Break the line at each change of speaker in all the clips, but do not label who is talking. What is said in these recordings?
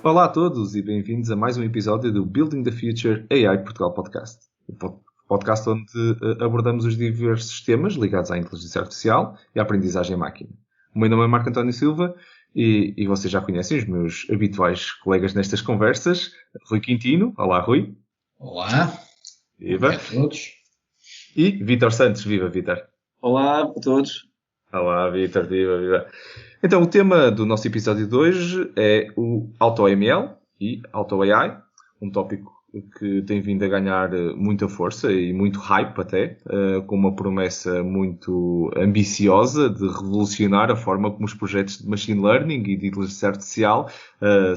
Olá a todos e bem-vindos a mais um episódio do Building the Future AI Portugal Podcast. O podcast onde abordamos os diversos temas ligados à inteligência artificial e à aprendizagem máquina. O meu nome é Marco António Silva e vocês já conhecem os meus habituais colegas nestas conversas. Rui Quintino. Olá, Rui.
Olá.
Viva.
Olá a todos.
E Vítor Santos. Viva, Vítor.
Olá a todos.
Olá, Vítor. Viva, viva. Então, o tema do nosso episódio de hoje é o AutoML e AutoAI, um tópico que tem vindo a ganhar muita força e muito hype até, com uma promessa muito ambiciosa de revolucionar a forma como os projetos de Machine Learning e de inteligência artificial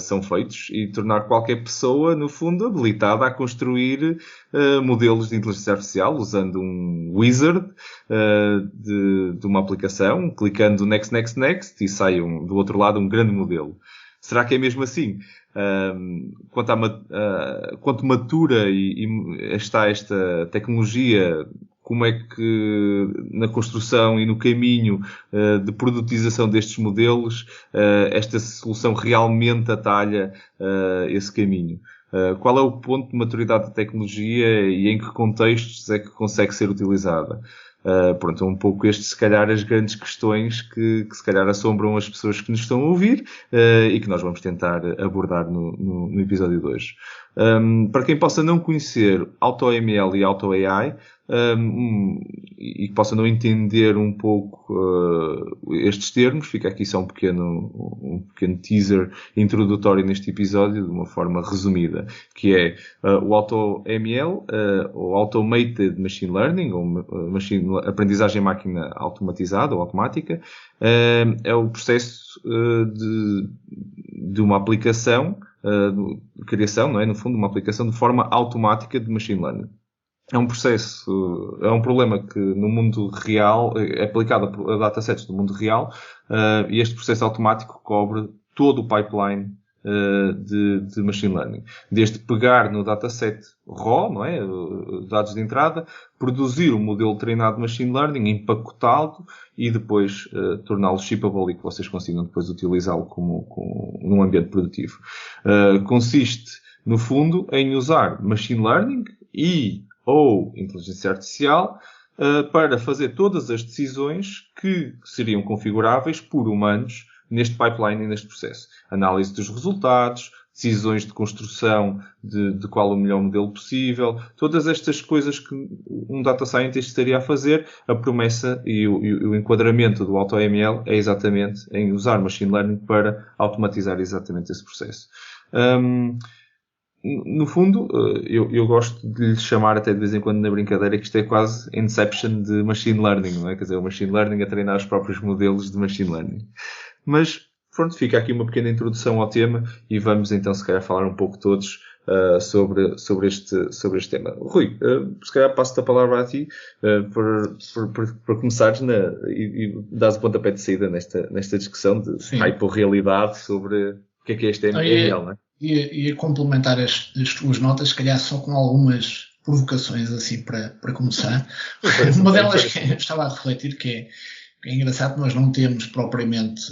são feitos e tornar qualquer pessoa, no fundo, habilitada a construir modelos de inteligência artificial usando um wizard de uma aplicação, clicando next, next, next e sai do outro lado um grande modelo. Será que é mesmo assim? Quanto matura está esta tecnologia, como é que na construção e no caminho de produtização destes modelos esta solução realmente atalha esse caminho? Qual é o ponto de maturidade da tecnologia e em que contextos é que consegue ser utilizada? Pronto, um pouco se calhar, as grandes questões que se calhar assombram as pessoas que nos estão a ouvir e que nós vamos tentar abordar no episódio de hoje. Para quem possa não conhecer AutoML e AutoAI e que possa não entender um pouco estes termos, fica aqui só um pequeno teaser introdutório neste episódio, de uma forma resumida, que é o AutoML, ou Automated Machine Learning, ou aprendizagem máquina automatizada ou automática, é o processo de uma aplicação, de criação, não é? No fundo, uma aplicação de forma automática de Machine Learning. É um processo, é um problema que no mundo real é aplicado a datasets do mundo real e este processo automático cobre todo o pipeline de Machine Learning. Desde pegar no dataset raw, não é? Dados de entrada, produzir um modelo treinado de Machine Learning, empacotá-lo e depois torná-lo shippable e que vocês consigam depois utilizá-lo num ambiente produtivo. Consiste, no fundo, em usar Machine Learning ou inteligência artificial para fazer todas as decisões que seriam configuráveis por humanos neste pipeline e neste processo. Análise dos resultados, decisões de construção de qual o melhor modelo possível, todas estas coisas que um data scientist estaria a fazer. A promessa e o enquadramento do AutoML é exatamente em usar Machine Learning para automatizar exatamente esse processo. No fundo, eu gosto de lhe chamar até de vez em quando na brincadeira que isto é quase Inception de Machine Learning, não é? Quer dizer, o Machine Learning a treinar os próprios modelos de Machine Learning. Mas, pronto, fica aqui uma pequena introdução ao tema e vamos então se calhar falar um pouco todos sobre este tema. Rui, se calhar passo-te a palavra a ti para começares e dares o pontapé de saída nesta discussão de hype ou realidade sobre o que é este ML, não é?
E complementar as tuas notas, se calhar só com algumas provocações assim para começar. Uma delas que eu estava a refletir que é engraçado que nós não temos propriamente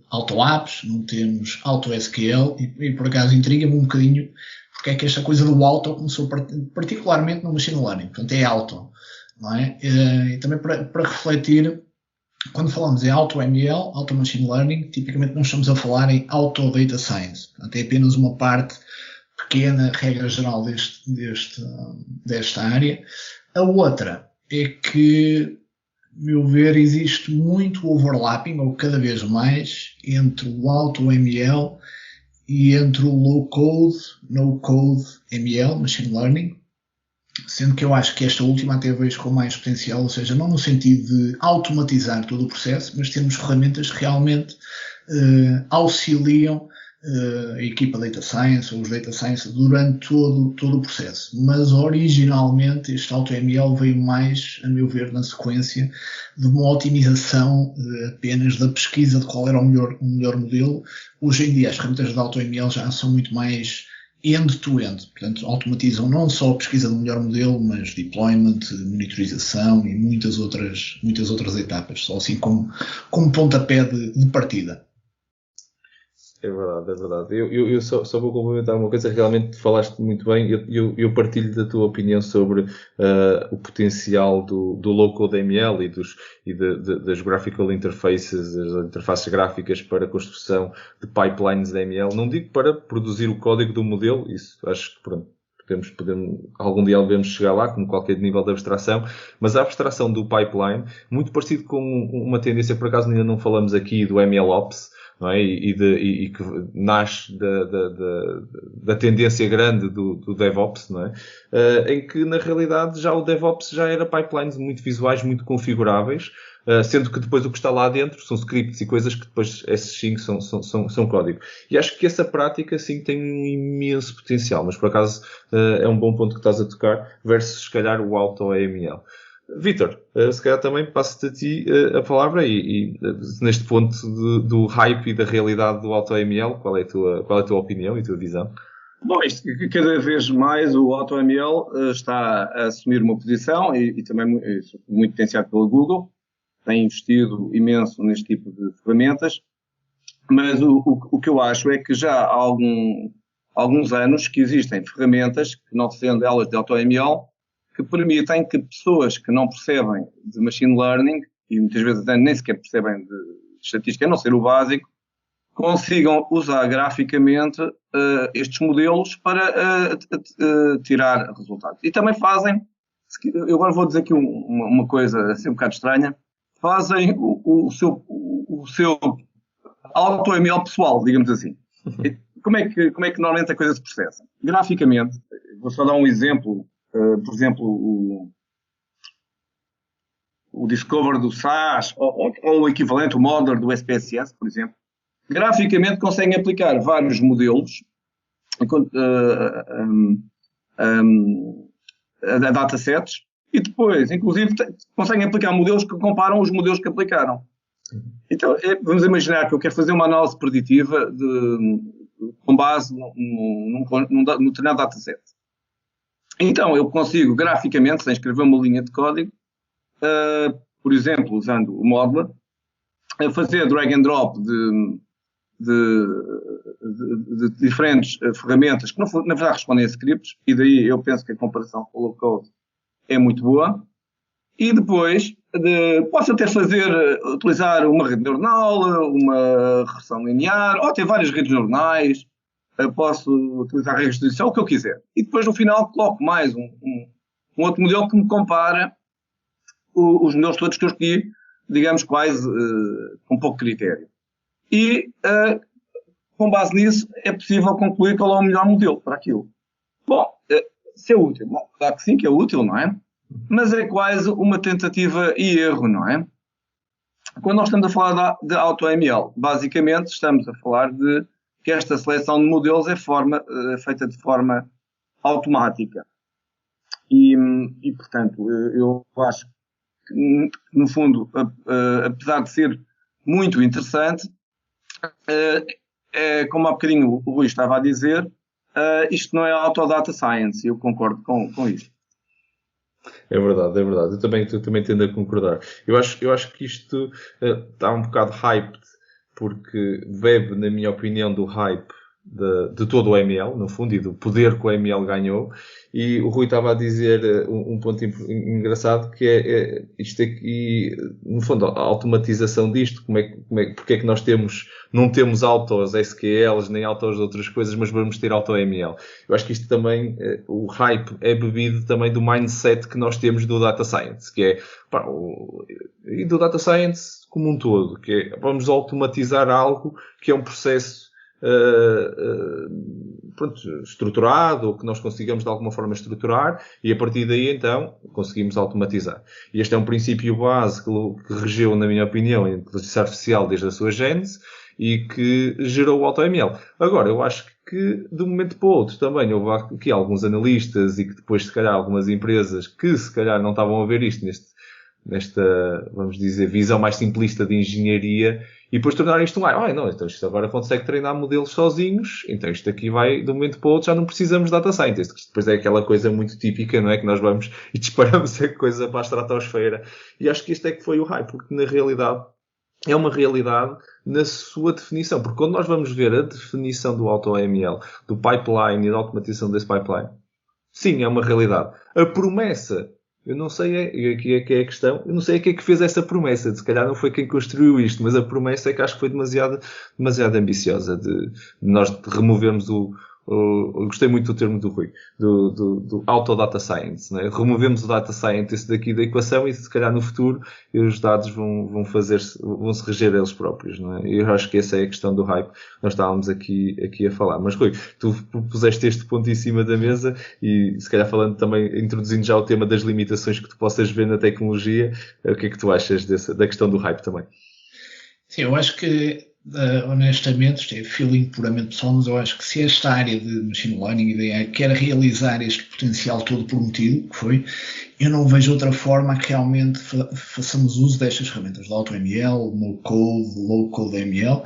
auto-apps, não temos auto-SQL e por acaso intriga-me um bocadinho porque é que esta coisa do auto começou particularmente no Machine Learning. Portanto, é auto, não é? E também para refletir, quando falamos em AutoML, Auto Machine Learning, tipicamente nós estamos a falar em Auto Data Science. Portanto, é apenas uma parte pequena, regra geral desta área. A outra é que, a meu ver, existe muito overlapping, ou cada vez mais, entre o AutoML e entre o Low Code, No Code ML, Machine Learning. Sendo que eu acho que esta última até vejo com mais potencial, ou seja, não no sentido de automatizar todo o processo, mas termos ferramentas que realmente auxiliam a equipa Data Science ou os Data Science durante todo o processo. Mas originalmente este AutoML veio mais, a meu ver, na sequência de uma otimização apenas da pesquisa de qual era o melhor modelo. Hoje em dia as ferramentas de AutoML já são muito mais end-to-end, portanto automatizam não só a pesquisa do melhor modelo, mas deployment, monitorização e muitas outras etapas, só assim como pontapé de partida.
É verdade, é verdade. Eu só vou complementar uma coisa, realmente falaste muito bem, eu partilho da tua opinião sobre o potencial do low-code ML das graphical interfaces, as interfaces gráficas para a construção de pipelines de ML. Não digo para produzir o código do modelo, isso acho que pronto. Algum dia devemos chegar lá, como qualquer nível de abstração, mas a abstração do pipeline, muito parecido com uma tendência, por acaso ainda não falamos aqui, do MLOps, não é? E que nasce da tendência grande do DevOps, não é? Em que, na realidade, já o DevOps já era pipelines muito visuais, muito configuráveis, sendo que depois o que está lá dentro são scripts e coisas que depois esses sim são código. E acho que essa prática sim tem um imenso potencial, mas por acaso é um bom ponto que estás a tocar, versus se calhar o AutoML. Vítor, se calhar também passo-te a ti a palavra e neste ponto do hype e da realidade do AutoML, qual é a tua opinião e a tua visão?
Bom, isto, cada vez mais o AutoML está a assumir uma posição e também muito potenciado pela Google, tem investido imenso neste tipo de ferramentas, mas o que eu acho é que já há alguns anos que existem ferramentas, que não sendo elas de AutoML, que permitem que pessoas que não percebem de machine learning, e muitas vezes nem sequer percebem de estatística, a não ser o básico, consigam usar graficamente estes modelos para tirar resultados. E também fazem, eu agora vou dizer aqui uma coisa assim um bocado estranha, fazem o seu AutoML pessoal, digamos assim. Como é que normalmente a coisa se processa? Graficamente, vou só dar um exemplo, por exemplo, o Discover do SAS, ou o equivalente, o Modeler do SPSS, por exemplo, graficamente conseguem aplicar vários modelos a datasets e depois, inclusive, conseguem aplicar modelos que comparam os modelos que aplicaram. Então, vamos imaginar que eu quero fazer uma análise preditiva com base num determinado dataset. Então, eu consigo, graficamente, sem escrever uma linha de código, por exemplo, usando o Modeler, fazer drag and drop de diferentes ferramentas que, na verdade, respondem a scripts, e daí eu penso que a comparação com o low code é muito boa. E depois, posso até utilizar uma rede neuronal, uma regressão linear, ou até várias redes neuronais, posso utilizar regras de distribuição, o que eu quiser. E depois, no final, coloco mais um outro modelo que me compara os modelos todos que eu escolhi, digamos, quase com pouco critério. E, com base nisso, é possível concluir qual é o melhor modelo para aquilo. Bom, se é útil. Bom, claro que sim, que é útil, não é? Mas é quase uma tentativa e erro, não é? Quando nós estamos a falar de AutoML, basicamente estamos a falar de que esta seleção de modelos é feita de forma automática. E, portanto, eu acho que, no fundo, apesar de ser muito interessante, como há bocadinho o Rui estava a dizer, isto não é Autodata Science, eu concordo com isto.
É verdade, é verdade. Eu também tendo a concordar. Eu acho que isto está um bocado hyped, porque bebe, na minha opinião, do hype de todo o ML, no fundo, e do poder que o ML ganhou. E o Rui estava a dizer um ponto engraçado, que é isto aqui, no fundo, a automatização disto, porque é que nós não temos autos SQLs, nem autos de outras coisas, mas vamos ter AutoML. Eu acho que isto também, o hype é bebido também do mindset que nós temos do Data Science, que é, e do Data Science como um todo, que é, vamos automatizar algo que é um processo estruturado, ou que nós consigamos de alguma forma estruturar, e a partir daí então conseguimos automatizar. E este é um princípio base que regeu, na minha opinião, a inteligência artificial desde a sua gênese e que gerou o AutoML. Agora, eu acho que de um momento para o outro também houve aqui alguns analistas e que depois se calhar algumas empresas que se calhar não estavam a ver isto nesta, vamos dizer, visão mais simplista de engenharia, e depois tornar isto então isto agora consegue treinar modelos sozinhos, então isto aqui vai, de um momento para o outro, já não precisamos de data scientist, que depois é aquela coisa muito típica, não é? Que nós vamos e disparamos a coisa para a estratosfera. E acho que este é que foi o hype, porque na realidade é uma realidade na sua definição. Porque quando nós vamos ver a definição do AutoML, do pipeline e da automatização desse pipeline, sim, é uma realidade. A promessa, eu não sei, e aqui é que é a questão, eu não sei quem é que fez essa promessa. Se calhar não foi quem construiu isto, mas a promessa é que acho que foi demasiado ambiciosa de nós removermos eu gostei muito do termo do Rui, do Auto-Data Science, né? Removemos o Data Scientist daqui da equação e se calhar no futuro os dados vão se reger eles próprios, não é? E eu acho que essa é a questão do hype que nós estávamos aqui a falar. Mas Rui, tu puseste este ponto em cima da mesa e se calhar falando também, introduzindo já o tema das limitações que tu possas ver na tecnologia, o que é que tu achas da questão do hype também?
Sim, eu acho que honestamente, isto é feeling puramente pessoal, mas eu acho que se esta área de Machine Learning e de AI quer realizar este potencial todo prometido, que foi, eu não vejo outra forma que realmente façamos uso destas ferramentas de AutoML, No-Code, Low-Code ML,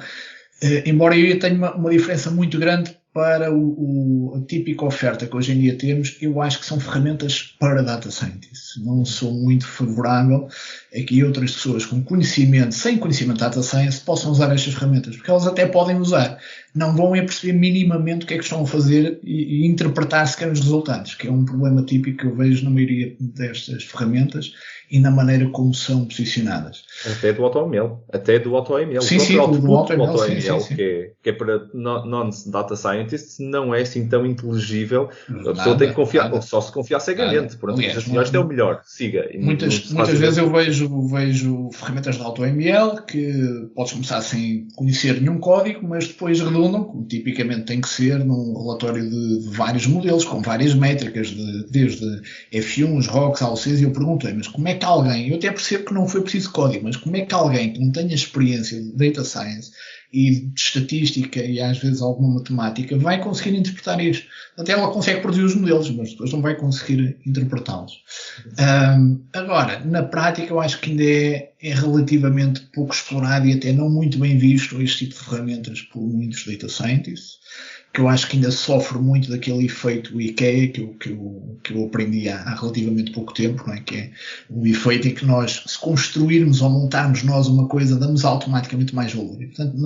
embora eu tenha uma diferença muito grande para a típica oferta que hoje em dia temos, eu acho que são ferramentas para data scientists. Não sou muito favorável a que outras pessoas com conhecimento, sem conhecimento de data science, possam usar estas ferramentas, porque elas até podem usar. Não vão perceber minimamente o que é que estão a fazer e interpretar sequer os resultados, que é um problema típico que eu vejo na maioria destas ferramentas e na maneira como são posicionadas.
Até do AutoML.
Sim, sim, do AutoML, sim.
Que é para non-data scientists, não é assim tão inteligível. A pessoa tem que confiar, só se confiar cegamente. Pronto, aliás, assim, isto é o melhor, siga.
Muitas vezes eu vejo ferramentas de AutoML que podes começar sem conhecer nenhum código, mas depois redundam, como tipicamente tem que ser, num relatório de vários modelos, com várias métricas, desde F1, ROCs, ALCs, e eu perguntei, mas como é que alguém, eu até percebo que não foi preciso código, mas como é que alguém que não tenha experiência de data science e de estatística e às vezes alguma matemática vai conseguir interpretar isto? Até ela consegue produzir os modelos, mas depois não vai conseguir interpretá-los. Agora, na prática, eu acho que ainda é relativamente pouco explorado e até não muito bem visto este tipo de ferramentas por muitos data scientists, que eu acho que ainda sofre muito daquele efeito IKEA que eu aprendi há relativamente pouco tempo, não é? Que é o efeito em que nós, se construirmos ou montarmos nós uma coisa, damos automaticamente mais valor. E, portanto,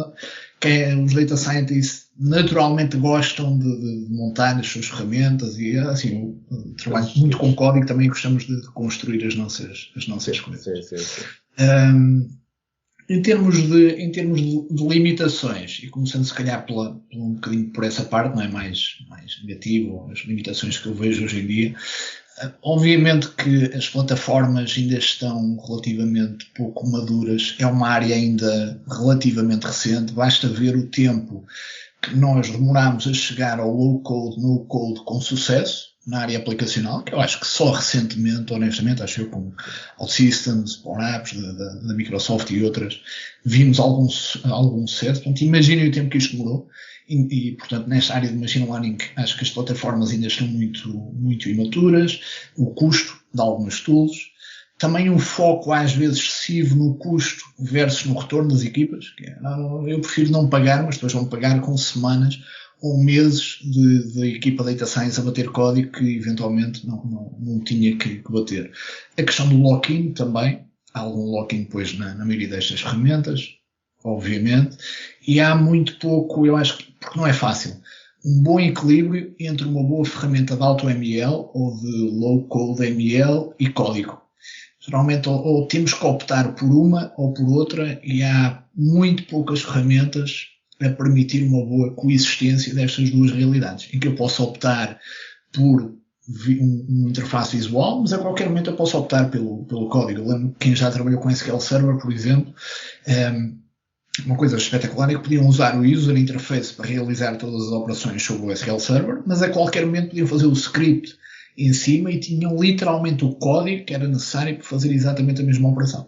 os data scientists naturalmente gostam de montar as suas ferramentas e, assim, eu trabalho muito com código, também gostamos de construir as nossas coisas. Sim. Em termos de limitações, e começando se calhar um bocadinho por essa parte, não é mais negativo, as limitações que eu vejo hoje em dia, obviamente que as plataformas ainda estão relativamente pouco maduras, é uma área ainda relativamente recente, basta ver o tempo que nós demoramos a chegar ao low-code, no-code com sucesso, na área aplicacional, que eu acho que só recentemente, honestamente, acho eu, com OutSystems, Power Apps da Microsoft e outras, vimos algum sucesso. Portanto, imaginem o tempo que isto demorou. E, portanto, nesta área de Machine Learning, acho que as plataformas ainda estão muito, muito imaturas. O custo de algumas tools. Também um foco, às vezes, excessivo no custo versus no retorno das equipas. Eu prefiro não pagar, mas depois vão pagar com semanas ou meses de equipa Data Science a bater código que eventualmente não tinha que bater. A questão do lock-in também. Há algum lock-in depois na maioria destas ferramentas, obviamente. E há muito pouco, eu acho que, porque não é fácil, um bom equilíbrio entre uma boa ferramenta de AutoML ou de Low-Code ML e código. Geralmente ou temos que optar por uma ou por outra e há muito poucas ferramentas a permitir uma boa coexistência destas duas realidades, em que eu posso optar por uma interface visual, mas a qualquer momento eu posso optar pelo código. Eu lembro que quem já trabalhou com SQL Server, por exemplo, uma coisa espetacular é que podiam usar o user interface para realizar todas as operações sobre o SQL Server, mas a qualquer momento podiam fazer o script em cima e tinham literalmente o código que era necessário para fazer exatamente a mesma operação.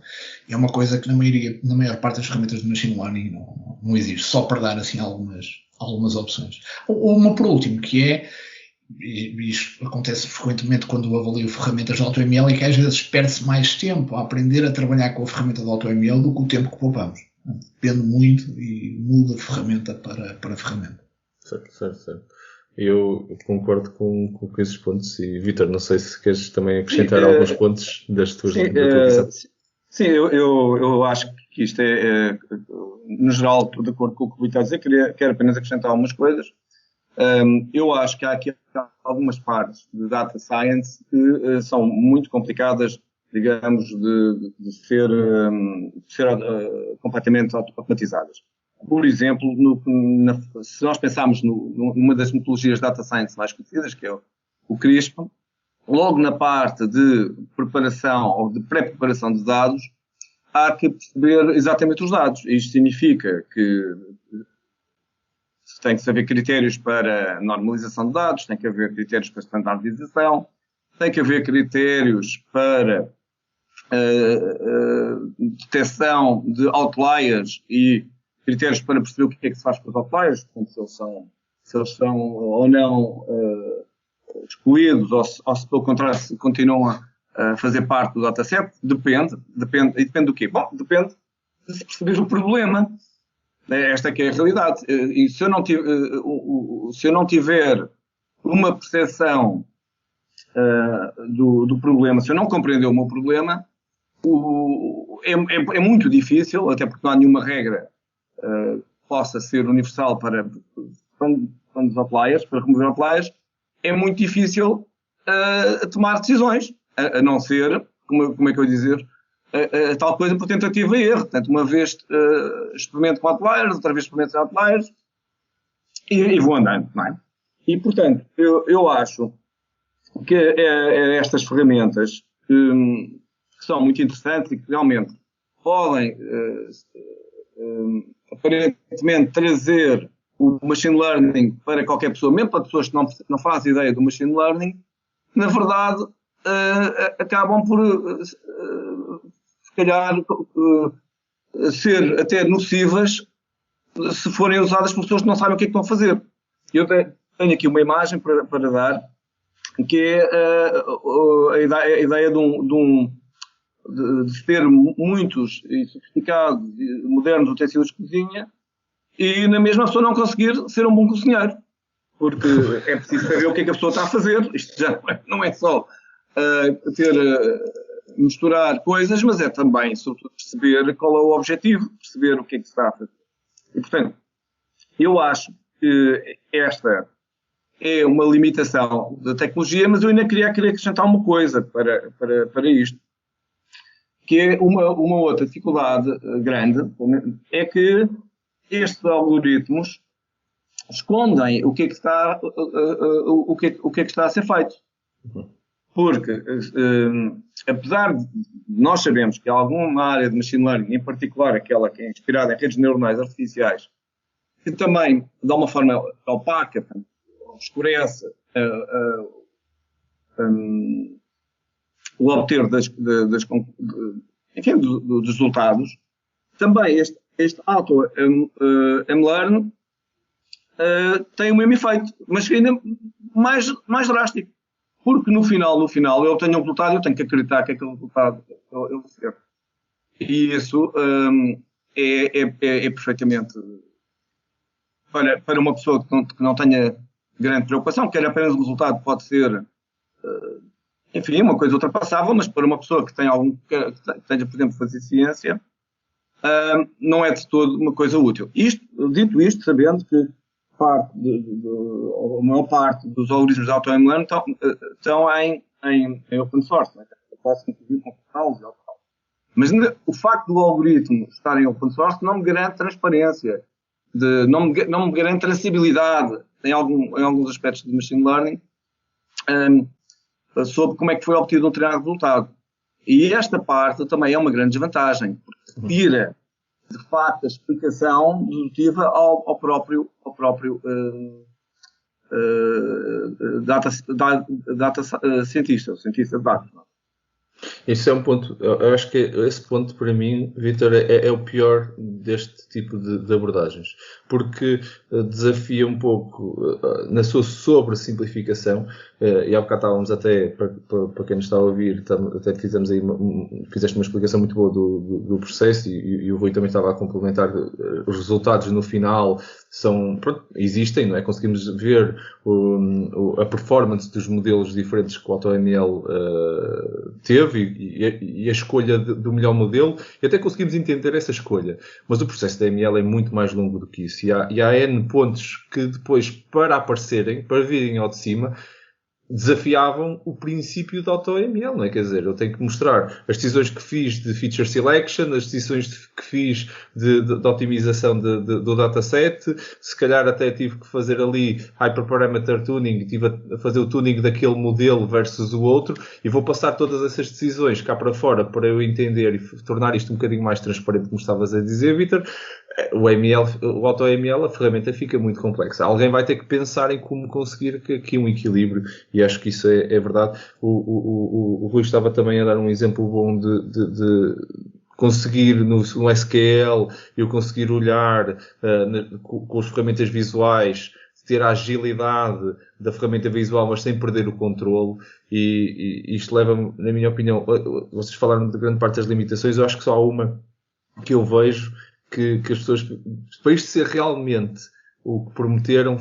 É uma coisa que na maior parte das ferramentas de Machine Learning não existe, só para dar assim algumas opções. Ou uma por último, que é, e isto acontece frequentemente quando eu avalio ferramentas de AutoML, é que às vezes perde-se mais tempo a aprender a trabalhar com a ferramenta de AutoML do que o tempo que poupamos. Depende muito e muda de ferramenta para ferramenta.
Certo. Eu concordo com esses pontos e, Vítor, não sei se queres também acrescentar alguns pontos das tuas limitações.
Sim, eu acho que isto no geral, de acordo com o que o Rui está a dizer, quero apenas acrescentar algumas coisas. Eu acho que há aqui algumas partes de data science que são muito complicadas, digamos, de ser completamente automatizadas. Por exemplo, se nós pensarmos numa das metodologias de data science mais conhecidas, que é o CRISP, logo na parte de preparação ou de pré-preparação de dados, há que perceber exatamente os dados. Isto significa que tem que haver critérios para normalização de dados, tem que haver critérios para standardização, tem que haver critérios para detecção de outliers e critérios para perceber o que é que se faz com os outliers, portanto, se eles são ou não excluídos ou se pelo contrário se continuam a fazer parte do dataset. Depende do quê? Bom, depende de se perceber o problema. Esta é que é a realidade. E se eu não tiver uma percepção do problema, se eu não compreender o meu problema, é muito difícil, até porque não há nenhuma regra que possa ser universal para os outliers, para remover outliers, é muito difícil tomar decisões, a não ser, como é que eu ia dizer, tal coisa por tentativa e erro. Portanto, uma vez experimento com outliers, outra vez experimento com outliers e vou andando, não é? E, portanto, eu acho que estas ferramentas que são muito interessantes e que realmente podem aparentemente trazer o machine learning para qualquer pessoa, mesmo para pessoas que não fazem ideia do machine learning, na verdade acabam por se calhar ser até nocivas se forem usadas por pessoas que não sabem o que é que estão a fazer. Eu tenho aqui uma imagem para dar, que é a ideia de ter muitos e sofisticados e modernos utensílios de cozinha e na mesma pessoa não conseguir ser um bom cozinheiro. Porque é preciso saber o que é que a pessoa está a fazer. Isto já não é só misturar coisas, mas é também, sobretudo, perceber qual é o objetivo, perceber o que é que se está a fazer. E, portanto, eu acho que esta é uma limitação da tecnologia, mas eu ainda queria acrescentar uma coisa para isto, que é uma outra dificuldade grande, é que estes algoritmos escondem o que é que está a ser feito. Porque, apesar de nós sabermos que há alguma área de machine learning, em particular aquela que é inspirada em redes neuronais artificiais, que também, de alguma forma, opaca, escurece o obter dos resultados, também este auto-mlearn tem o mesmo efeito, mas ainda mais drástico. Porque no final eu obtenho um resultado e eu tenho que acreditar que aquele resultado é o certo. E isso é perfeitamente para uma pessoa que não tenha grande preocupação, quer apenas o resultado, pode ser enfim, uma coisa ultrapassável, mas para uma pessoa que tenha, por exemplo, fazer ciência, não é de todo uma coisa útil. Dito isto, sabendo que a maior parte dos algoritmos de auto-mlearning estão em open source, né? Eu posso inclusive consultá-los. Mas o facto do algoritmo estar em open source não me garante transparência, não me garante traçabilidade em alguns aspectos de machine learning sobre como é que foi obtido um determinado resultado. E esta parte também é uma grande desvantagem, porque tira de facto a explicação dedutiva ao próprio data cientista, o cientista de dados.
Isso é um ponto, eu acho que esse ponto para mim, Vítor, é o pior deste tipo de abordagens. porque desafia um pouco na sua sobressimplificação, e há bocado estávamos até, para quem nos está a ouvir, até fizemos aí fizeste uma explicação muito boa do processo, e o Rui também estava a complementar. Os resultados no final existem, não é? Conseguimos ver a performance dos modelos diferentes que o AutoML teve e a escolha do melhor modelo, e até conseguimos entender essa escolha. Mas o processo da ML é muito mais longo do que isso, e há N pontos que depois, para virem ao de cima, desafiavam o princípio da AutoML, não é? Quer dizer, eu tenho que mostrar as decisões que fiz de feature selection, as decisões que fiz de otimização do dataset, se calhar até tive que fazer ali hyperparameter tuning, tive a fazer o tuning daquele modelo versus o outro, e vou passar todas essas decisões cá para fora para eu entender e tornar isto um bocadinho mais transparente, como estavas a dizer, Vítor. O AutoML, a ferramenta fica muito complexa. Alguém vai ter que pensar em como conseguir aqui um equilíbrio, e acho que isso é verdade. O Rui estava também a dar um exemplo bom de conseguir no SQL, eu conseguir olhar com as ferramentas visuais, ter a agilidade da ferramenta visual, mas sem perder o controle, e isto leva-me, na minha opinião, vocês falaram de grande parte das limitações, eu acho que só há uma que eu vejo, que as pessoas, para isto ser realmente o que prometeram,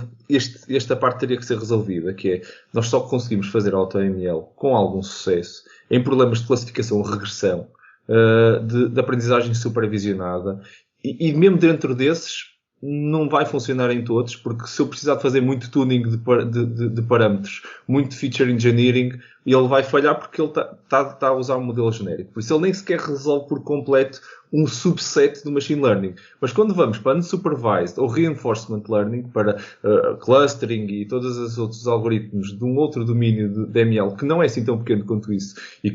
esta parte teria que ser resolvida, que é, nós só conseguimos fazer AutoML com algum sucesso em problemas de classificação ou regressão, de aprendizagem supervisionada, e mesmo dentro desses, não vai funcionar em todos, porque se eu precisar de fazer muito tuning de parâmetros, muito feature engineering, ele vai falhar porque ele está a usar um modelo genérico. Por isso ele nem sequer resolve por completo um subset do machine learning. Mas quando vamos para unsupervised ou reinforcement learning, para clustering e todos os outros algoritmos de um outro domínio de ML, que não é assim tão pequeno quanto isso e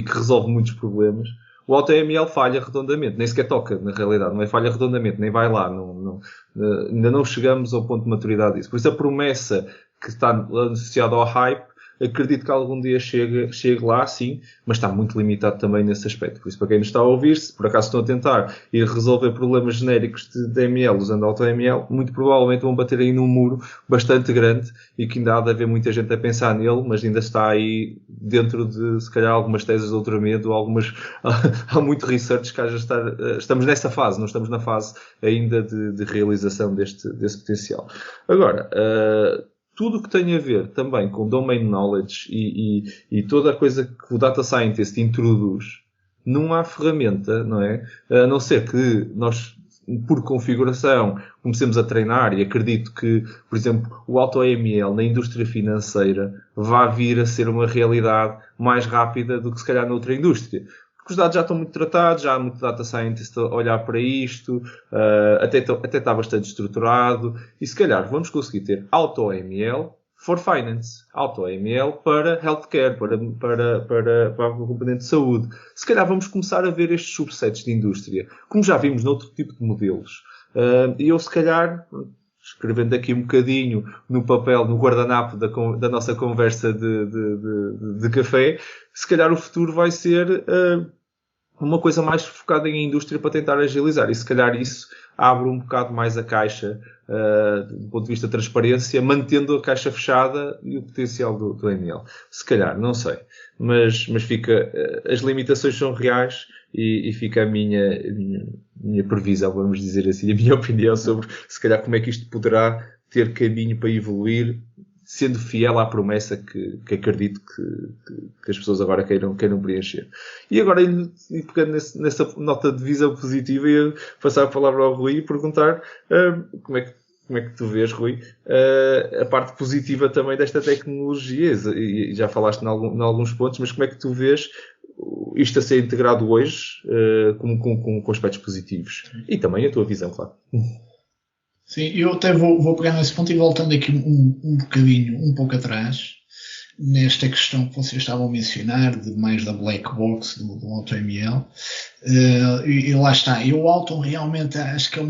que resolve muitos problemas, o AutoML falha redondamente, nem sequer toca, na realidade, não é falha redondamente, nem vai lá, ainda não chegamos ao ponto de maturidade disso. Por isso a promessa que está associada ao hype, acredito que algum dia chegue lá, sim, mas está muito limitado também nesse aspecto. Por isso, para quem nos está a ouvir, se por acaso estão a tentar ir resolver problemas genéricos de ML usando AutoML, muito provavelmente vão bater aí num muro bastante grande, e que ainda há de haver muita gente a pensar nele, mas ainda está aí dentro de, se calhar, algumas teses de doutoramento, há muito research que haja estamos nessa fase, não estamos na fase ainda de realização desse potencial. Agora, tudo o que tem a ver também com domain knowledge e toda a coisa que o data scientist introduz, não há ferramenta, não é? A não ser que nós, por configuração, comecemos a treinar, e acredito que, por exemplo, o AutoML na indústria financeira vai vir a ser uma realidade mais rápida do que se calhar noutra indústria. Porque os dados já estão muito tratados, já há muito data scientist a olhar para isto, até está bastante estruturado, e se calhar vamos conseguir ter AutoML for finance, AutoML para healthcare, para o componente de saúde. Se calhar vamos começar a ver estes subsets de indústria, como já vimos noutro tipo de modelos. E eu, se calhar, escrevendo aqui um bocadinho no papel, no guardanapo da nossa conversa de café, se calhar o futuro vai ser uma coisa mais focada em indústria para tentar agilizar. E se calhar isso abre um bocado mais a caixa do ponto de vista de transparência, mantendo a caixa fechada e o potencial do ML. Se calhar, não sei. Mas fica, as limitações são reais, e fica a minha previsão, vamos dizer assim, a minha opinião sobre, se calhar, como é que isto poderá ter caminho para evoluir, sendo fiel à promessa que acredito que as pessoas agora queiram preencher. E agora, pegando nessa nota de visão positiva, ia passar a palavra ao Rui e perguntar como é que tu vês, Rui, a parte positiva também desta tecnologia, e já falaste em alguns pontos, mas como é que tu vês isto a ser integrado hoje com aspectos positivos? E também a tua visão, claro.
Sim, eu até vou pegar nesse ponto e voltando aqui um bocadinho, um pouco atrás, nesta questão que vocês estavam a mencionar, de mais da black box do AutoML, e lá está. E o Auto realmente acho que é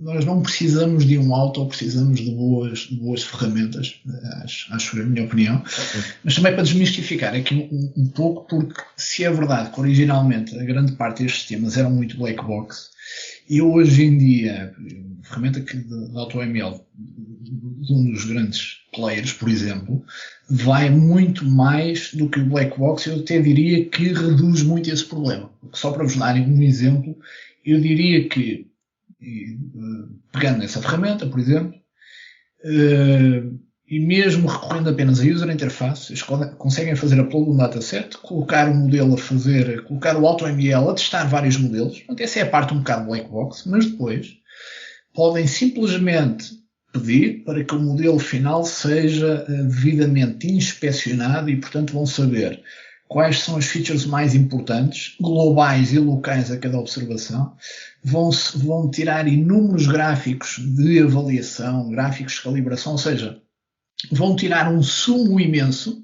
nós não precisamos de um Auto, precisamos de boas ferramentas, acho a minha opinião, mas também para desmistificar aqui um pouco, porque se é verdade que originalmente a grande parte destes sistemas eram muito black box, Eu hoje em dia, a ferramenta de AutoML de um dos grandes players, por exemplo, vai muito mais do que o Black Box. Eu até diria que reduz muito esse problema. Só para vos darem um exemplo, eu diria que, pegando essa ferramenta, por exemplo, e mesmo recorrendo apenas a user interface, eles conseguem fazer upload de um dataset, colocar o modelo a fazer, colocar o AutoML a testar vários modelos. Portanto, essa é a parte um bocado black box, mas depois podem simplesmente pedir para que o modelo final seja devidamente inspecionado e, portanto, vão saber quais são as features mais importantes, globais e locais a cada observação. Vão tirar inúmeros gráficos de avaliação, gráficos de calibração, ou seja, vão tirar um sumo imenso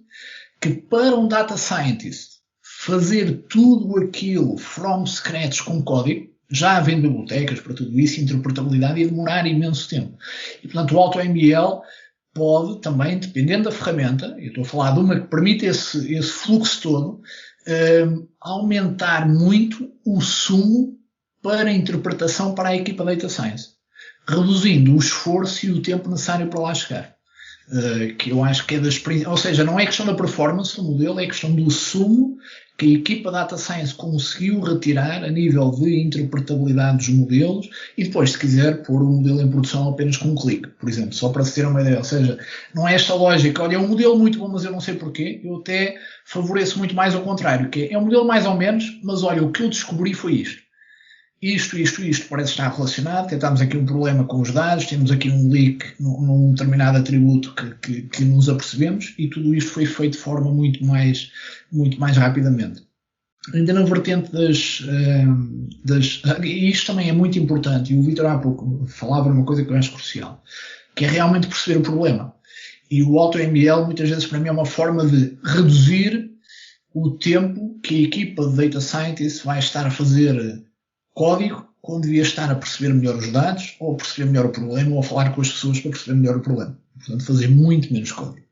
que, para um data scientist fazer tudo aquilo from scratch com código, já havendo bibliotecas para tudo isso, interpretabilidade, ia demorar imenso tempo. E, portanto, o AutoML pode também, dependendo da ferramenta, eu estou a falar de uma que permite esse fluxo todo, aumentar muito o sumo para a interpretação para a equipa Data Science, reduzindo o esforço e o tempo necessário para lá chegar. Que eu acho que é das... Ou seja, não é questão da performance do modelo, é questão do sumo que a equipa Data Science conseguiu retirar a nível de interpretabilidade dos modelos e depois, se quiser, pôr o modelo em produção apenas com um clique, por exemplo, só para se ter uma ideia. Ou seja, não é esta lógica, olha, é um modelo muito bom, mas eu não sei porquê. Eu até favoreço muito mais ao contrário, que é um modelo mais ou menos, mas olha, o que eu descobri foi isto. Isto parece estar relacionado, tentámos aqui um problema com os dados, temos aqui um leak num determinado atributo que nos apercebemos e tudo isto foi feito de forma muito mais rapidamente. Ainda na vertente e isto também é muito importante, e o Vítor há pouco falava de uma coisa que eu acho crucial, que é realmente perceber o problema. E o AutoML muitas vezes para mim é uma forma de reduzir o tempo que a equipa de Data Scientist vai estar a fazer código, quando devia estar a perceber melhor os dados, ou a perceber melhor o problema, ou a falar com as pessoas para perceber melhor o problema. Portanto, fazer muito menos código.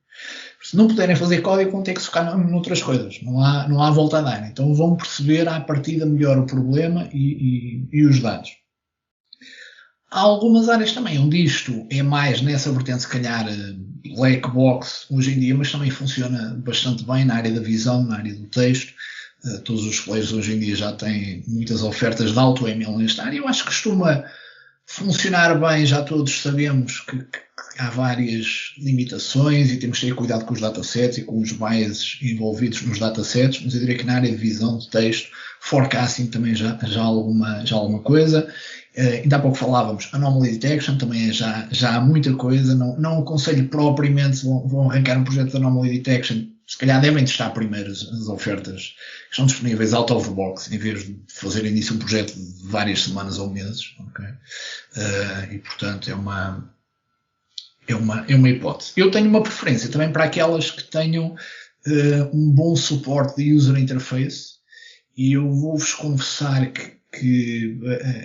Se não puderem fazer código, vão ter que se focar noutras coisas. Não há volta a dar. Então vão perceber à partida melhor o problema e os dados. Há algumas áreas também onde isto é mais nessa vertente, se calhar, black box hoje em dia, mas também funciona bastante bem na área da visão, na área do texto. Todos os players hoje em dia já têm muitas ofertas de AutoML nesta área. Eu acho que costuma funcionar bem, já todos sabemos que há várias limitações e temos que ter cuidado com os datasets e com os biases envolvidos nos datasets, mas eu diria que na área de visão de texto, forecasting também já há alguma coisa. Ainda há pouco falávamos, anomaly detection também já há muita coisa, não aconselho propriamente, vão arrancar um projeto de anomaly detection, se calhar devem testar primeiro as ofertas que estão disponíveis out of the box, em vez de fazerem disso um projeto de várias semanas ou meses. Okay? E portanto é uma hipótese. Eu tenho uma preferência também para aquelas que tenham um bom suporte de user interface, e eu vou-vos confessar que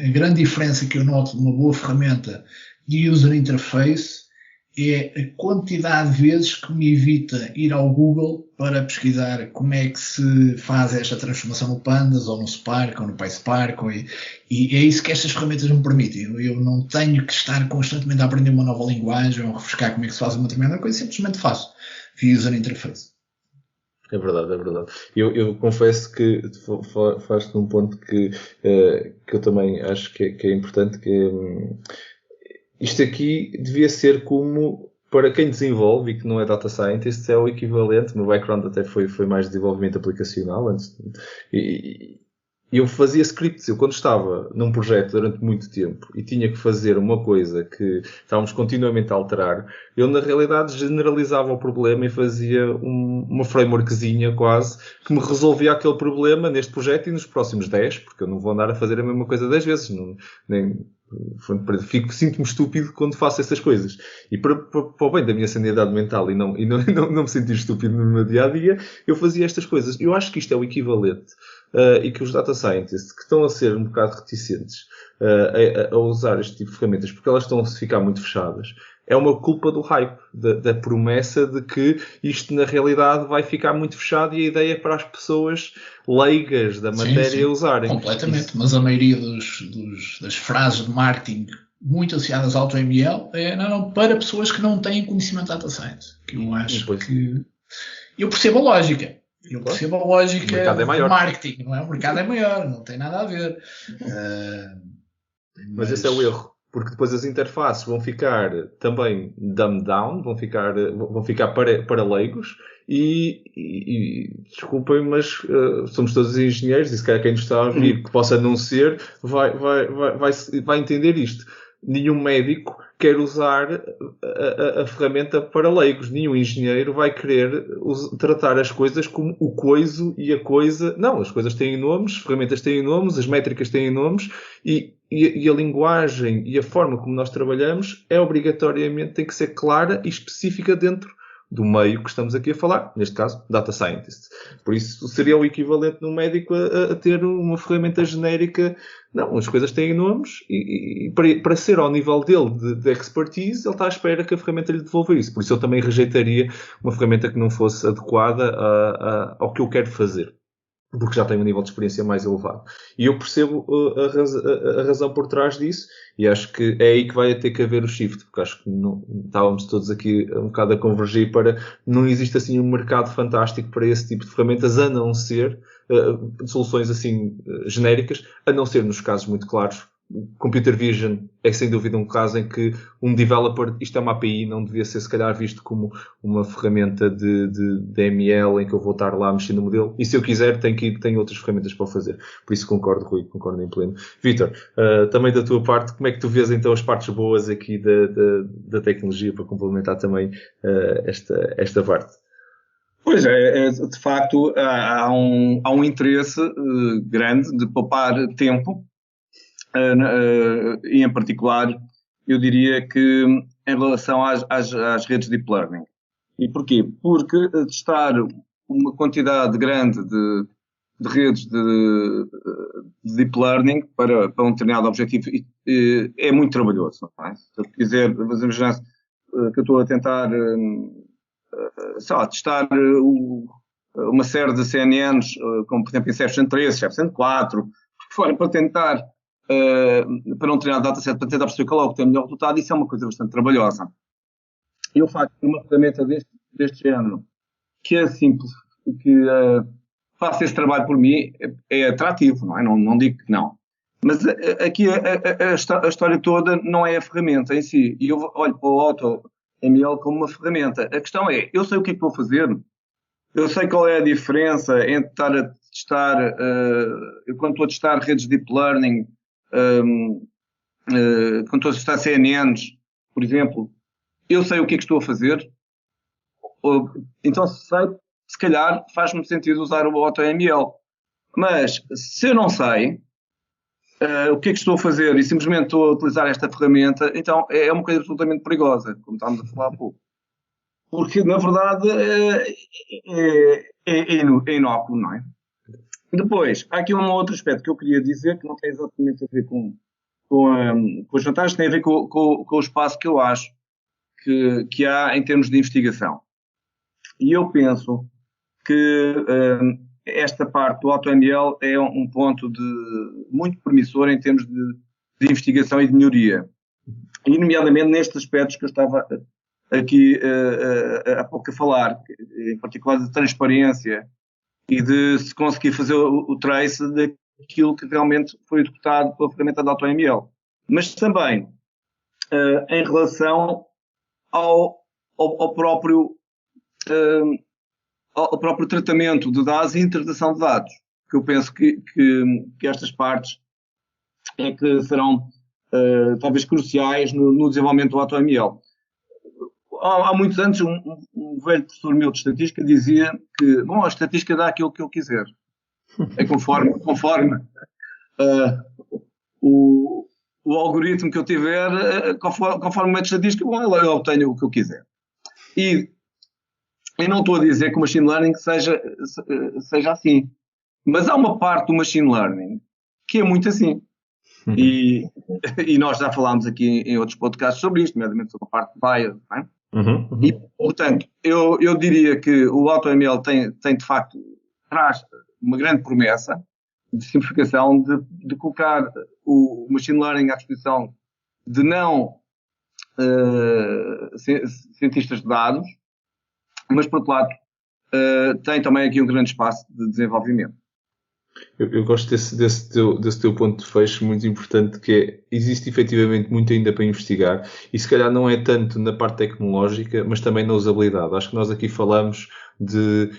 a grande diferença que eu noto de uma boa ferramenta de user interface é a quantidade de vezes que me evita ir ao Google para pesquisar como é que se faz esta transformação no Pandas, ou no Spark, ou no PySpark, e é isso que estas ferramentas me permitem. Eu não tenho que estar constantemente a aprender uma nova linguagem, ou a refrescar como é que se faz uma determinada coisa, simplesmente faço via user interface.
É verdade. Eu confesso que faz-te um ponto que eu também acho que é importante, que é... Isto aqui devia ser como, para quem desenvolve e que não é data scientist, é o equivalente. O meu background até foi mais desenvolvimento aplicacional antes. E eu fazia scripts. Eu, quando estava num projeto durante muito tempo e tinha que fazer uma coisa que estávamos continuamente a alterar, eu na realidade generalizava o problema e fazia uma frameworkzinha quase que me resolvia aquele problema neste projeto e nos próximos 10, porque eu não vou andar a fazer a mesma coisa 10 vezes. Sinto-me estúpido quando faço essas coisas. E para o bem da minha sanidade mental e não me sentir estúpido no meu dia-a-dia, eu fazia estas coisas. Eu acho que isto é o equivalente e que os data scientists que estão a ser um bocado reticentes a usar este tipo de ferramentas, porque elas estão a ficar muito fechadas, é uma culpa do hype, da promessa de que isto na realidade vai ficar muito fechado e a ideia é para as pessoas leigas da matéria usarem.
Completamente, mas a maioria das frases de marketing muito associadas ao AutoML para pessoas que não têm conhecimento de data science. Que eu acho que... Eu percebo a lógica. O mercado é maior. Marketing, não é? O mercado é maior, não tem nada a ver.
Mas esse é o erro. Porque depois as interfaces vão ficar também dumbed down, vão ficar para leigos e desculpem, mas somos todos engenheiros e se calhar quem nos está a ouvir que possa não ser, vai entender isto. Nenhum médico quer usar a ferramenta para leigos. Nenhum engenheiro vai querer tratar as coisas como o coiso e a coisa. Não, as coisas têm nomes, as ferramentas têm nomes, as métricas têm nomes e a linguagem e a forma como nós trabalhamos tem que ser clara e específica dentro do meio que estamos aqui a falar, neste caso, Data Scientist. Por isso, seria o equivalente no médico a ter uma ferramenta genérica. Não, as coisas têm nomes e para ser ao nível dele de expertise, ele está à espera que a ferramenta lhe devolva isso. Por isso, eu também rejeitaria uma ferramenta que não fosse adequada ao que eu quero fazer, porque já tem um nível de experiência mais elevado. E eu percebo a razão por trás disso, e acho que é aí que vai ter que haver o shift, porque acho que estávamos todos aqui um bocado a convergir para não existe assim um mercado fantástico para esse tipo de ferramentas, a não ser de soluções assim genéricas, a não ser nos casos muito claros. Computer Vision é sem dúvida um caso em que um developer, isto é uma API, não devia ser se calhar visto como uma ferramenta de ML em que eu vou estar lá mexendo no modelo, e se eu quiser tenho outras ferramentas para o fazer. Por isso concordo, Rui, concordo em pleno. Vítor, também da tua parte, como é que tu vês então as partes boas aqui da tecnologia para complementar também esta parte?
Pois é, de facto há um interesse grande de poupar tempo. E em particular, eu diria que em relação às redes de Deep Learning. E porquê? Porque testar uma quantidade grande de redes de Deep Learning para um determinado objetivo é muito trabalhoso. Não é? Se eu quiser, vamos imaginar que eu estou a tentar testar uma série de CNNs, como por exemplo Inception 3, Inception 4, para tentar para um determinado dataset, para tentar perceber qual é o que tem o melhor resultado, isso é uma coisa bastante trabalhosa. E o facto de uma ferramenta deste género, que é simples, que faça esse trabalho por mim, é atrativo, não é? Não digo que não. Mas aqui a história toda não é a ferramenta em si. E eu olho para o AutoML como uma ferramenta. A questão é, eu sei o que é que vou fazer, eu sei qual é a diferença entre estar a testar, quando estou a testar redes de Deep Learning, quando estou a testar CNNs, por exemplo, eu sei o que é que estou a fazer, então se calhar faz-me sentido usar o AutoML. Mas se eu não sei o que é que estou a fazer e simplesmente estou a utilizar esta ferramenta, então é uma coisa absolutamente perigosa, como estávamos a falar há pouco. Porque, na verdade, é inócuo, não é? Depois, há aqui um outro aspecto que eu queria dizer, que não tem exatamente a ver com as vantagens, tem a ver com o espaço que eu acho que há em termos de investigação. E eu penso que esta parte do AutoML é um ponto muito promissor em termos de investigação e de melhoria. E, nomeadamente, nestes aspectos que eu estava aqui há pouco a falar, em particular de transparência e de se conseguir fazer o trace daquilo que realmente foi executado pela ferramenta de AutoML. Mas também em relação ao próprio tratamento de dados e interpretação de dados, que eu penso que estas partes é que serão talvez cruciais no desenvolvimento do AutoML. Há muitos anos, um velho professor meu de estatística dizia que, a estatística dá aquilo que eu quiser. É conforme o algoritmo que eu tiver, conforme o método estatístico, eu obtenho o que eu quiser. E não estou a dizer que o machine learning seja assim. Mas há uma parte do machine learning que é muito assim. E nós já falámos aqui em outros podcasts sobre isto, nomeadamente sobre a parte de bias, não é? E, portanto, eu diria que o AutoML tem de facto, traz uma grande promessa de simplificação, de colocar o machine learning à disposição de não cientistas de dados, mas, por outro lado, tem também aqui um grande espaço de desenvolvimento.
Eu gosto desse teu ponto de fecho muito importante, que é, existe efetivamente muito ainda para investigar, e se calhar não é tanto na parte tecnológica, mas também na usabilidade. Acho que nós aqui falamos de,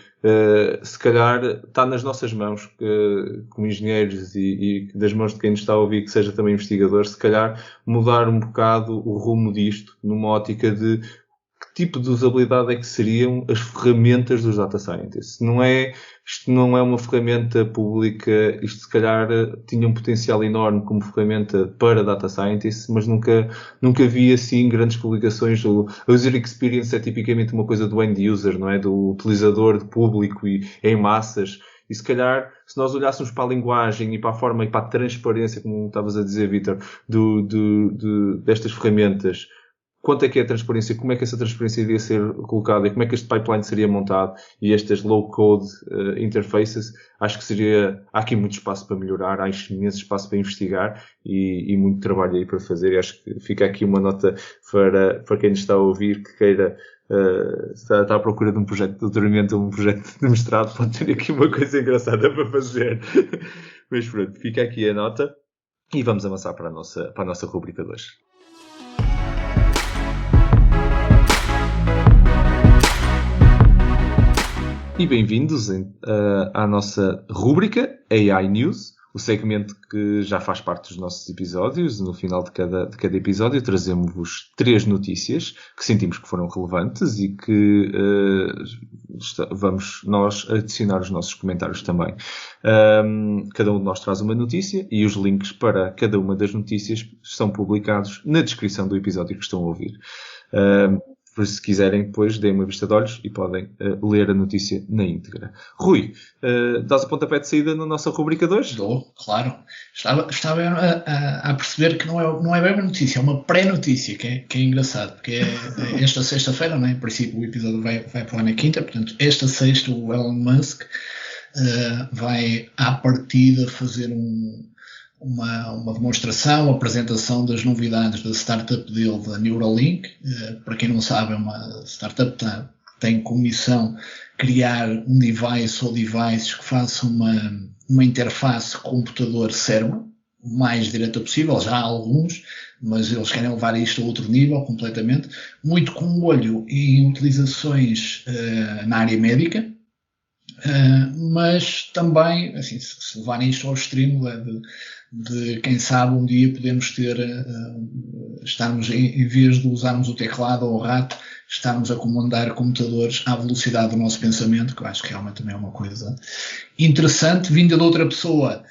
se calhar, está nas nossas mãos, como engenheiros e das mãos de quem nos está a ouvir, que seja também investigador, se calhar mudar um bocado o rumo disto, numa ótica de que tipo de usabilidade é que seriam as ferramentas dos data scientists. Isto não é uma ferramenta pública, isto se calhar tinha um potencial enorme como ferramenta para data scientists, mas nunca vi assim grandes publicações. O user experience é tipicamente uma coisa do end user, não é? Do utilizador, de público e em massas. E se calhar, se nós olhássemos para a linguagem e para a forma e para a transparência, como estavas a dizer, Vítor, destas ferramentas, quanto é que é a transparência, como é que essa transparência iria ser colocada e como é que este pipeline seria montado e estas low-code interfaces, acho que há aqui muito espaço para melhorar, há imenso espaço para investigar e muito trabalho aí para fazer, e acho que fica aqui uma nota para quem nos está a ouvir, que queira está à procura de um projeto de doutoramento ou um projeto de mestrado, pode ter aqui uma coisa engraçada para fazer. Mas pronto, fica aqui a nota e vamos avançar para a nossa rubrica 2. E bem-vindos à nossa rúbrica AI News, o segmento que já faz parte dos nossos episódios. No final de cada episódio trazemos-vos 3 notícias que sentimos que foram relevantes e que vamos nós adicionar os nossos comentários também. Cada um de nós traz uma notícia e os links para cada uma das notícias são publicados na descrição do episódio que estão a ouvir. Por se quiserem, depois deem uma vista de olhos e podem ler a notícia na íntegra. Rui, dás o pontapé de saída na nossa rubrica 2?
Dou, claro. Estava a perceber que não é bem uma notícia, é uma pré-notícia, que é engraçado, porque é esta sexta-feira, não é? Em princípio o episódio vai para lá na quinta, portanto, esta sexta o Elon Musk vai, à partida, fazer uma demonstração, uma apresentação das novidades da startup dele, da Neuralink. Para quem não sabe, é uma startup que tem como missão criar um device ou devices que façam uma interface computador-cérebro o mais direta possível. Já há alguns, mas eles querem levar isto a outro nível completamente, muito com olho em utilizações na área médica, mas também, assim, se levarem isto ao extremo, de quem sabe um dia podemos estarmos, em vez de usarmos o teclado ou o rato, estarmos a comandar computadores à velocidade do nosso pensamento, que eu acho que realmente também é uma coisa interessante. Vinda de outra pessoa,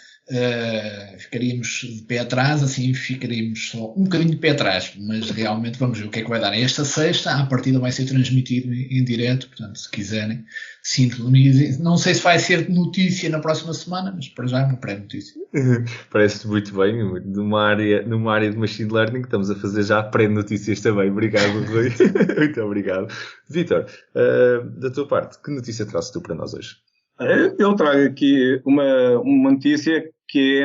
ficaríamos de pé atrás, assim, ficaríamos só um bocadinho de pé atrás, mas realmente vamos ver o que é que vai dar. Esta sexta, à partida, vai ser transmitido em direto, portanto, se quiserem, sintonizem. Não sei se vai ser notícia na próxima semana, mas para já é uma pré-notícia.
Parece muito bem, numa área de Machine Learning, estamos a fazer já pré-notícias também. Obrigado, Rui. Muito obrigado. Vítor, da tua parte, que notícia trazes tu para nós hoje?
Eu trago aqui uma notícia que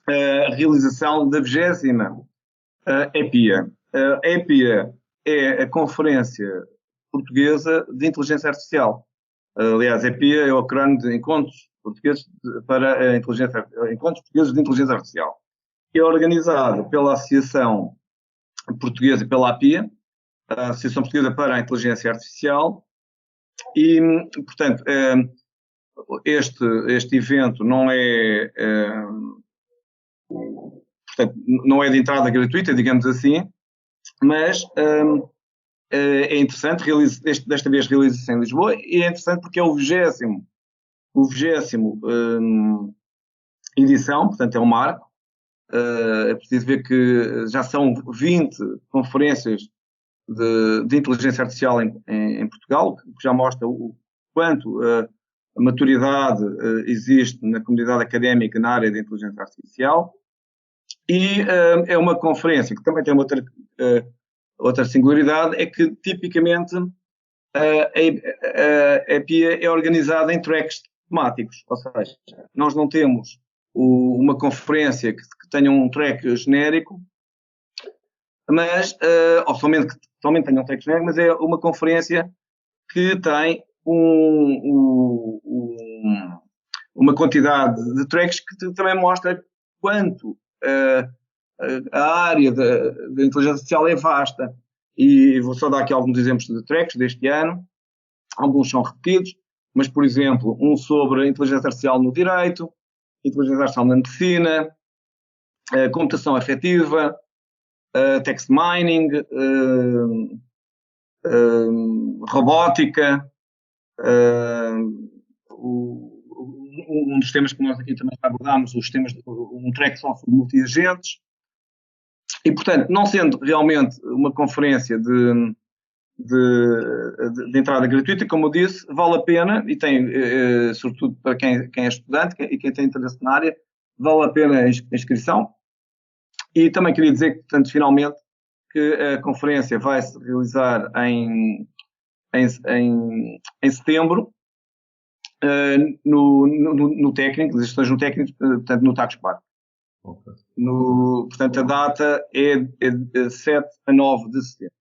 é a realização da 20ª EPIA. A EPIA é a Conferência Portuguesa de Inteligência Artificial. Aliás, a EPIA é o acrónimo de Encontros Portugueses Encontros Portugueses de Inteligência Artificial. É organizado pela Associação Portuguesa e pela APIA, a Associação Portuguesa para a Inteligência Artificial, e, portanto, este evento não é, portanto, não é de entrada gratuita, digamos assim, mas é interessante, desta vez realiza-se em Lisboa, e é interessante porque é o 20º edição, portanto é um marco. É preciso ver que já são 20 conferências de inteligência artificial em Portugal, que já mostra o quanto a maturidade existe na comunidade académica na área de inteligência artificial. E é uma conferência que também tem outra singularidade, é que tipicamente a EPIA é organizada em tracks temáticos, ou seja, nós não temos uma conferência que tenha um track genérico, mas, ou somente tenha um track genérico, mas é uma conferência que tem uma quantidade de tracks que também mostra quanto a área da inteligência artificial é vasta. E vou só dar aqui alguns exemplos de tracks deste ano. Alguns são repetidos, mas, por exemplo, um sobre a inteligência artificial no direito, inteligência artificial na medicina, computação afetiva, text mining, robótica. Um dos temas que nós aqui também abordámos, um track só sobre multi-agentes. E, portanto, não sendo realmente uma conferência de entrada gratuita, como eu disse, vale a pena, e tem, sobretudo para quem é estudante e quem tem interesse na área, vale a pena a inscrição. E também queria dizer que, portanto, finalmente, que a conferência vai se realizar em setembro, no técnico, das gestões no técnico, portanto, no Tagus Park. Okay. Portanto, a data é de 7 a 9 de setembro.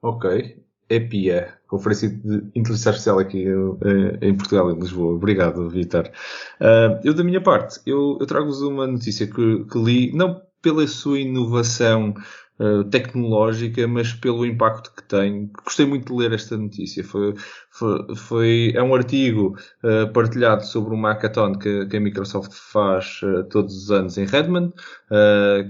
Ok. EPIA, Conferência de Inteligência Artificial aqui em Portugal, em Lisboa. Obrigado, Vítor. Eu, da minha parte, eu trago-vos uma notícia que li, não pela sua inovação tecnológica, mas pelo impacto que tem. Gostei muito de ler esta notícia. É um artigo partilhado sobre um hackathon que a Microsoft faz todos os anos em Redmond,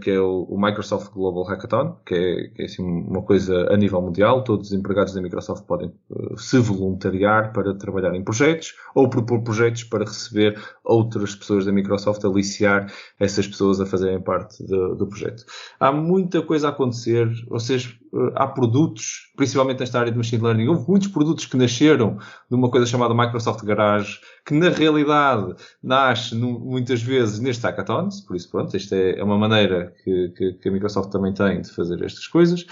que é o Microsoft Global Hackathon, que é assim, uma coisa a nível mundial. Todos os empregados da Microsoft podem se voluntariar para trabalhar em projetos ou propor projetos para receber outras pessoas da Microsoft, aliciar essas pessoas a fazerem parte do projeto. Há muita coisa a acontecer, há produtos, principalmente nesta área de Machine Learning, houve muitos produtos que nasceram de uma coisa chamada Microsoft Garage, que na realidade nasce muitas vezes nestes hackathons, por isso pronto, esta é uma maneira que a Microsoft também tem de fazer estas coisas.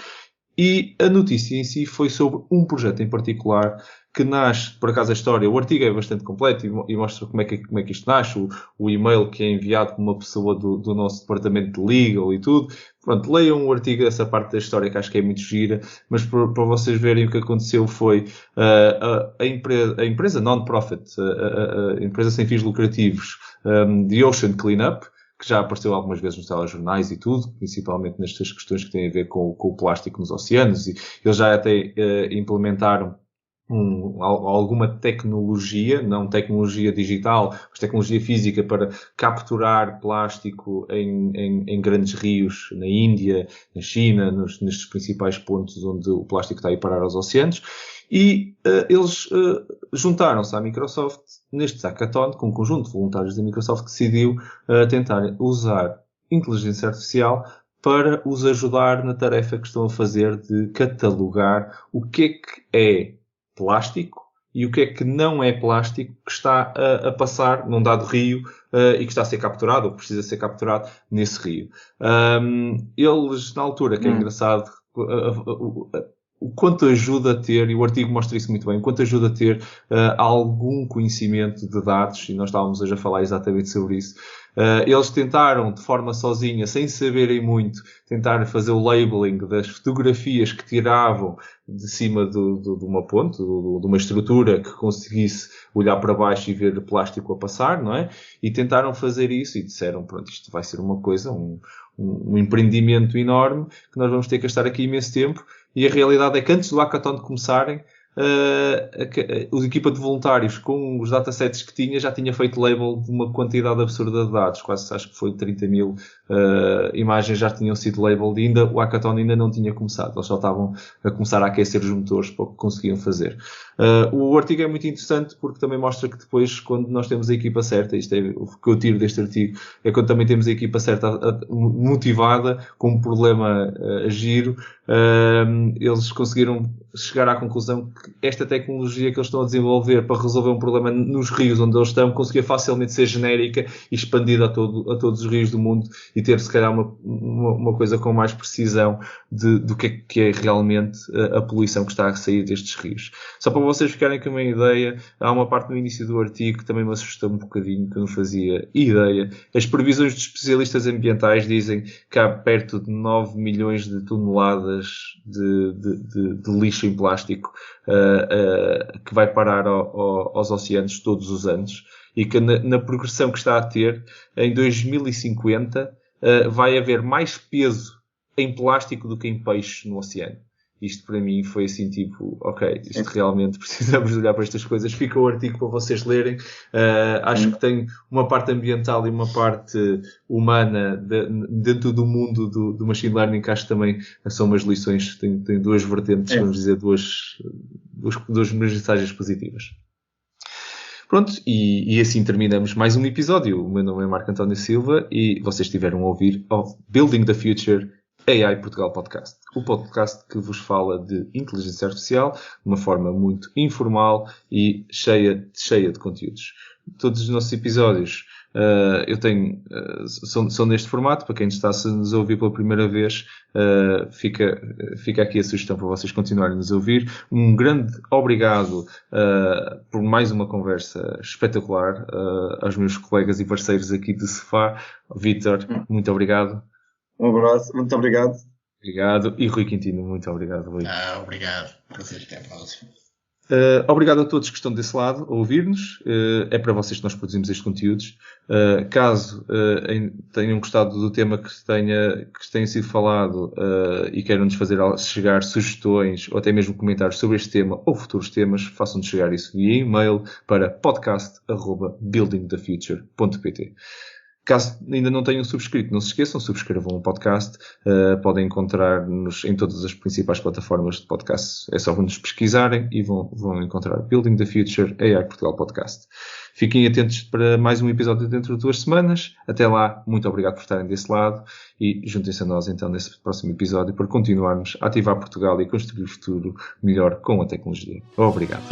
E a notícia em si foi sobre um projeto em particular que nasce, por acaso a história, o artigo é bastante completo e mostra como é que isto nasce, o e-mail que é enviado por uma pessoa do nosso departamento de legal e tudo. Pronto, leiam o artigo dessa parte da história que acho que é muito gira, mas para vocês verem o que aconteceu foi a empresa non-profit, a empresa sem fins lucrativos, The Ocean Cleanup, que já apareceu algumas vezes nos telejornais e tudo, principalmente nestas questões que têm a ver com o plástico nos oceanos, e eles já até implementaram alguma tecnologia, não tecnologia digital, mas tecnologia física para capturar plástico em grandes rios, na Índia, na China, nestes principais pontos onde o plástico está a ir parar aos oceanos. E eles juntaram-se à Microsoft neste hackathon, com um conjunto de voluntários da Microsoft que decidiu tentar usar inteligência artificial para os ajudar na tarefa que estão a fazer de catalogar o que é plástico e o que não é plástico que está a passar num dado rio e que está a ser capturado ou precisa ser capturado nesse rio. Eles, na altura, que é engraçado, o quanto ajuda a ter, e o artigo mostra isso muito bem, o quanto ajuda a ter algum conhecimento de dados, e nós estávamos hoje a falar exatamente sobre isso. Eles tentaram, de forma sozinha, sem saberem muito, tentar fazer o labeling das fotografias que tiravam de cima de uma ponte, de uma estrutura que conseguisse olhar para baixo e ver plástico a passar, não é? E tentaram fazer isso e disseram, pronto, isto vai ser uma coisa, um empreendimento enorme, que nós vamos ter que gastar aqui imenso tempo. E a realidade é que antes do hackathon de começarem, a equipa de voluntários, com os datasets que tinha, já tinha feito label de uma quantidade absurda de dados. Quase, acho que foi 30 mil imagens já tinham sido labeled e o hackathon ainda não tinha começado. Eles só estavam a começar a aquecer os motores para o que conseguiam fazer. O artigo é muito interessante porque também mostra que depois, quando nós temos a equipa certa, isto é o que eu tiro deste artigo, é quando também temos a equipa certa motivada, com um problema giro, eles conseguiram chegar à conclusão que esta tecnologia que eles estão a desenvolver para resolver um problema nos rios onde eles estão conseguia facilmente ser genérica e expandida a todos os rios do mundo e ter, se calhar, uma coisa com mais precisão do que é realmente a poluição que está a sair destes rios. Só para vocês ficarem com uma ideia, há uma parte no início do artigo que também me assustou um bocadinho, que eu não fazia ideia. As previsões dos especialistas ambientais dizem que há perto de 9 milhões de toneladas de lixo em plástico que vai parar aos oceanos todos os anos e que na progressão que está a ter, em 2050 vai haver mais peso em plástico do que em peixe no oceano. Isto para mim foi assim tipo, ok, isto realmente precisamos de olhar para estas coisas. Fica o artigo para vocês lerem. Acho que tem uma parte ambiental e uma parte humana dentro do mundo do machine learning, que acho que também são umas lições, tem duas vertentes, vamos dizer, duas mensagens positivas. Pronto, e assim terminamos mais um episódio. O meu nome é Marco António Silva e vocês estiveram a ouvir ao Building the Future AI Portugal Podcast. O podcast que vos fala de inteligência artificial de uma forma muito informal e cheia de conteúdos. Todos os nossos episódios são neste formato. Para quem está a nos ouvir pela primeira vez, fica aqui a sugestão para vocês continuarem a nos ouvir. Um grande obrigado por mais uma conversa espetacular aos meus colegas e parceiros aqui do Sofá. Vítor, muito obrigado.
Um abraço, muito obrigado.
Obrigado. E Rui Quintino, muito obrigado, Rui.
Obrigado. Prazer, até a próxima.
Obrigado a todos que estão desse lado a ouvir-nos. É para vocês que nós produzimos estes conteúdos. Caso tenham gostado do tema que tenha sido falado e queiram-nos fazer chegar sugestões ou até mesmo comentários sobre este tema ou futuros temas, façam-nos chegar isso via e-mail para podcast@buildingthefuture.pt. Caso ainda não tenham subscrito, não se esqueçam, subscrevam o podcast. Podem encontrar-nos em todas as principais plataformas de podcast. É só nos pesquisarem e vão encontrar Building the Future AI Portugal Podcast. Fiquem atentos para mais um episódio dentro de 2 semanas. Até lá, muito obrigado por estarem desse lado e juntem-se a nós então nesse próximo episódio para continuarmos a ativar Portugal e construir o futuro melhor com a tecnologia. Obrigado.